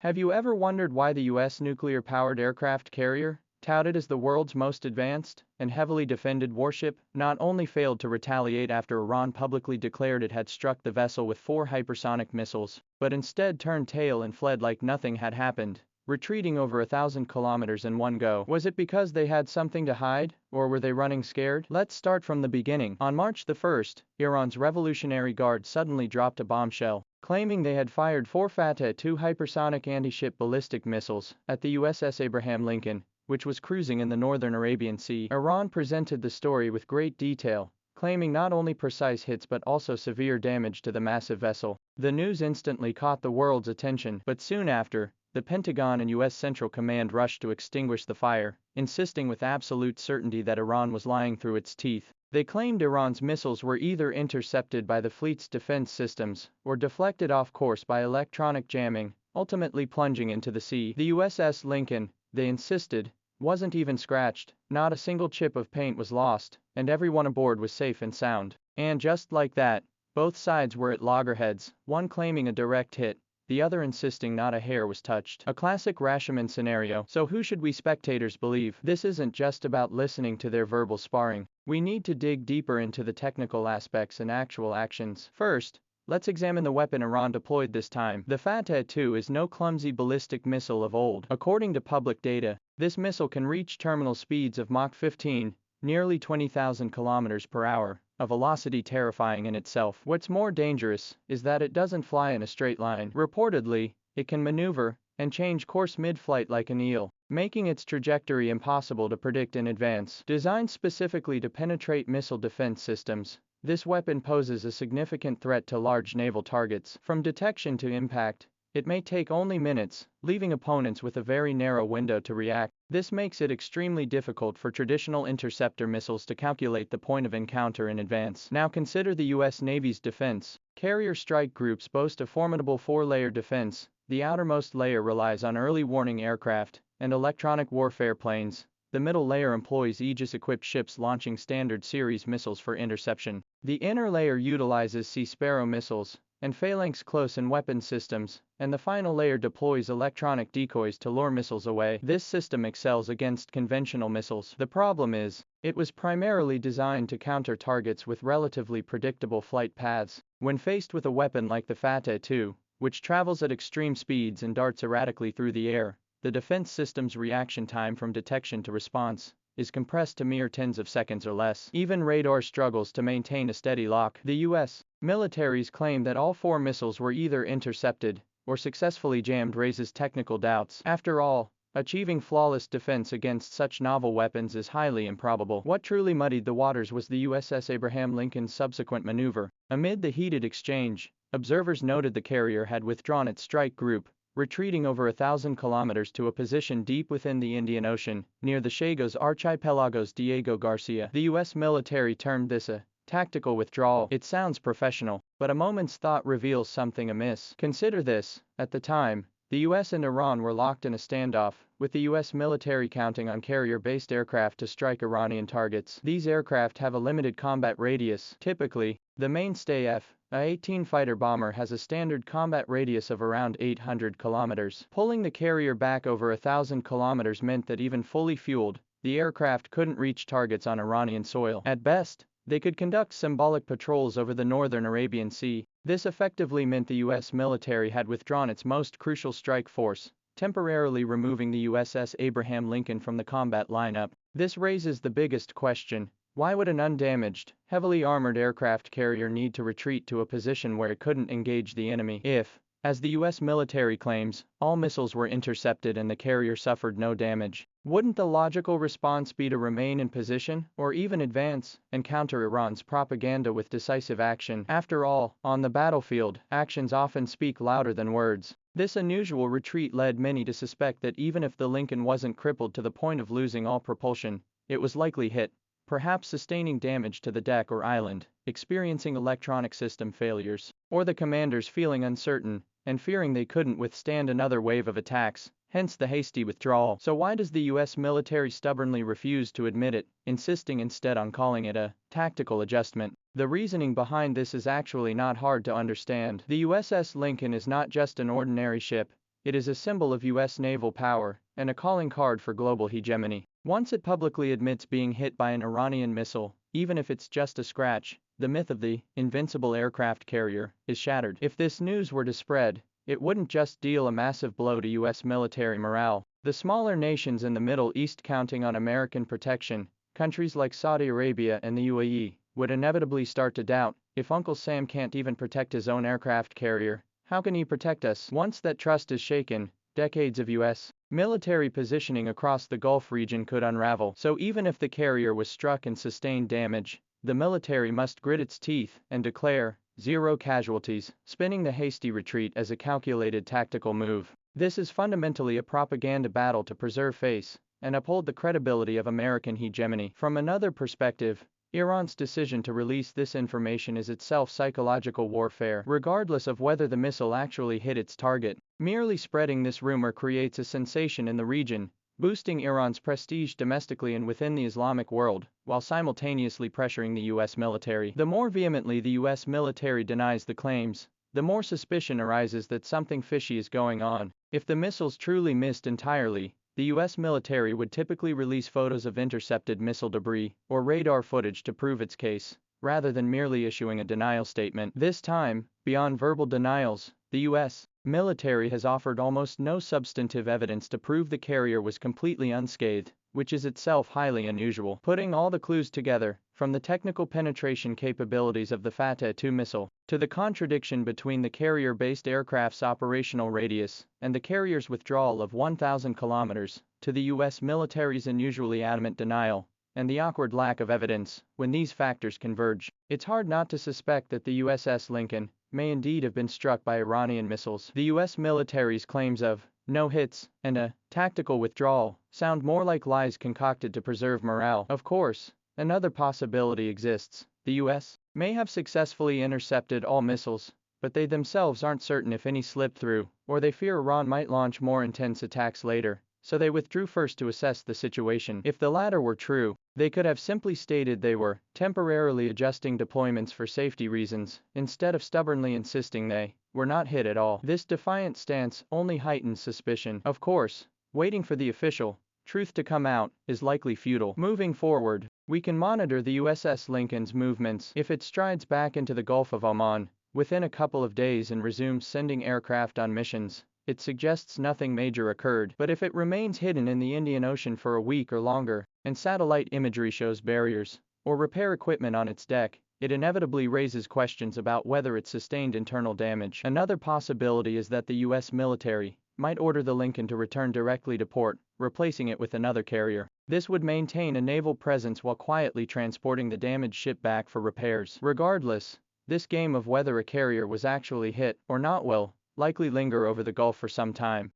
Have you ever wondered why the U.S. nuclear-powered aircraft carrier, touted as the world's most advanced and heavily defended warship, not only failed to retaliate after Iran publicly declared it had struck the vessel with 4 hypersonic missiles, but instead turned tail and fled like nothing had happened, retreating over 1,000 kilometers in one go? Was it because they had something to hide, or were they running scared? Let's start from the beginning. On March the 1st, Iran's Revolutionary Guard suddenly dropped a bombshell, claiming they had fired 4 Fateh-2 hypersonic anti-ship ballistic missiles at the USS Abraham Lincoln, which was cruising in the northern Arabian Sea. Iran presented the story with great detail, claiming not only precise hits but also severe damage to the massive vessel. The news instantly caught the world's attention, but soon after, the Pentagon and U.S. Central Command rushed to extinguish the fire, insisting with absolute certainty that Iran was lying through its teeth. They claimed Iran's missiles were either intercepted by the fleet's defense systems or deflected off course by electronic jamming, ultimately plunging into the sea. The USS Lincoln, they insisted, wasn't even scratched, not a single chip of paint was lost, and everyone aboard was safe and sound. And just like that, both sides were at loggerheads, one claiming a direct hit, the other insisting not a hair was touched. A classic Rashomon scenario. So who should we spectators believe? This isn't just about listening to their verbal sparring. We need to dig deeper into the technical aspects and actual actions. First, let's examine the weapon Iran deployed this time. The Fateh-2 is no clumsy ballistic missile of old. According to public data, this missile can reach terminal speeds of Mach 15, nearly 20,000 kilometers per hour, a velocity terrifying in itself. What's more dangerous is that it doesn't fly in a straight line. Reportedly, it can maneuver and change course mid-flight like an eel, making its trajectory impossible to predict in advance. Designed specifically to penetrate missile defense systems, this weapon poses a significant threat to large naval targets. From detection to impact, it may take only minutes, leaving opponents with a very narrow window to react. This makes it extremely difficult for traditional interceptor missiles to calculate the point of encounter in advance. Now consider the U.S. Navy's defense. Carrier strike groups boast a formidable 4-layer defense. The outermost layer relies on early warning aircraft and electronic warfare planes. The middle layer employs Aegis-equipped ships launching standard series missiles for interception. The inner layer utilizes Sea Sparrow missiles and phalanx close-in weapon systems, and the final layer deploys electronic decoys to lure missiles away. This system excels against conventional missiles. The problem is, it was primarily designed to counter targets with relatively predictable flight paths. When faced with a weapon like the Fateh-2, which travels at extreme speeds and darts erratically through the air, the defense system's reaction time from detection to response is compressed to mere tens of seconds or less. Even radar struggles to maintain a steady lock. The U.S. military's claim that all 4 missiles were either intercepted or successfully jammed raises technical doubts. After all, achieving flawless defense against such novel weapons is highly improbable. What truly muddied the waters was the USS Abraham Lincoln's subsequent maneuver. Amid the heated exchange, observers noted the carrier had withdrawn its strike group, retreating over 1,000 kilometers to a position deep within the Indian Ocean, near the Chagos Archipelagos. Diego Garcia. The U.S. military termed this a tactical withdrawal. It sounds professional, but a moment's thought reveals something amiss. Consider this: at the time, the U.S. and Iran were locked in a standoff, with the U.S. military counting on carrier-based aircraft to strike Iranian targets. These aircraft have a limited combat radius. Typically, the mainstay F-18 fighter bomber has a standard combat radius of around 800 kilometers. Pulling the carrier back over 1,000 kilometers meant that even fully fueled, the aircraft couldn't reach targets on Iranian soil. At best, they could conduct symbolic patrols over the northern Arabian Sea. This effectively meant the U.S. military had withdrawn its most crucial strike force, temporarily removing the USS Abraham Lincoln from the combat lineup. This raises the biggest question: why would an undamaged, heavily armored aircraft carrier need to retreat to a position where it couldn't engage the enemy if, as the U.S. military claims, all missiles were intercepted and the carrier suffered no damage? Wouldn't the logical response be to remain in position, or even advance, and counter Iran's propaganda with decisive action? After all, on the battlefield, actions often speak louder than words. This unusual retreat led many to suspect that even if the Lincoln wasn't crippled to the point of losing all propulsion, it was likely hit, perhaps sustaining damage to the deck or island, experiencing electronic system failures, or the commanders feeling uncertain and fearing they couldn't withstand another wave of attacks, hence the hasty withdrawal. So why does the U.S. military stubbornly refuse to admit it, insisting instead on calling it a tactical adjustment? The reasoning behind this is actually not hard to understand. The USS Lincoln is not just an ordinary ship. It is a symbol of U.S. naval power and a calling card for global hegemony. Once it publicly admits being hit by an Iranian missile, even if it's just a scratch, the myth of the invincible aircraft carrier is shattered. If this news were to spread, it wouldn't just deal a massive blow to U.S. military morale. The smaller nations in the Middle East counting on American protection, countries like Saudi Arabia and the UAE, would inevitably start to doubt, if Uncle Sam can't even protect his own aircraft carrier, how can he protect us? Once that trust is shaken, decades of U.S. military positioning across the Gulf region could unravel. So even if the carrier was struck and sustained damage, the military must grit its teeth and declare zero casualties, spinning the hasty retreat as a calculated tactical move. This is fundamentally a propaganda battle to preserve face and uphold the credibility of American hegemony. From another perspective, Iran's decision to release this information is itself psychological warfare, regardless of whether the missile actually hit its target. Merely spreading this rumor creates a sensation in the region, boosting Iran's prestige domestically and within the Islamic world, while simultaneously pressuring the U.S. military. The more vehemently the U.S. military denies the claims, the more suspicion arises that something fishy is going on. If the missiles truly missed entirely, the U.S. military would typically release photos of intercepted missile debris or radar footage to prove its case, rather than merely issuing a denial statement. This time, beyond verbal denials, the U.S. military has offered almost no substantive evidence to prove the carrier was completely unscathed, which is itself highly unusual. Putting all the clues together, from the technical penetration capabilities of the Fateh II missile, to the contradiction between the carrier-based aircraft's operational radius and the carrier's withdrawal of 1,000 kilometers, to the U.S. military's unusually adamant denial, and the awkward lack of evidence, when these factors converge, it's hard not to suspect that the USS Lincoln may indeed have been struck by Iranian missiles. The U.S. military's claims of no hits and a tactical withdrawal sound more like lies concocted to preserve morale. Of course, another possibility exists. The U.S. may have successfully intercepted all missiles, but they themselves aren't certain if any slipped through, or they fear Iran might launch more intense attacks later, so they withdrew first to assess the situation. If the latter were true, they could have simply stated they were temporarily adjusting deployments for safety reasons, instead of stubbornly insisting they were not hit at all. This defiant stance only heightens suspicion. Of course, waiting for the official truth to come out is likely futile. Moving forward, we can monitor the USS Lincoln's movements. If it strides back into the Gulf of Oman within a couple of days and resumes sending aircraft on missions, it suggests nothing major occurred. But if it remains hidden in the Indian Ocean for a week or longer, and satellite imagery shows barriers or repair equipment on its deck, it inevitably raises questions about whether it sustained internal damage. Another possibility is that the U.S. military might order the Lincoln to return directly to port, replacing it with another carrier. This would maintain a naval presence while quietly transporting the damaged ship back for repairs. Regardless, this game of whether a carrier was actually hit or not will likely linger over the Gulf for some time.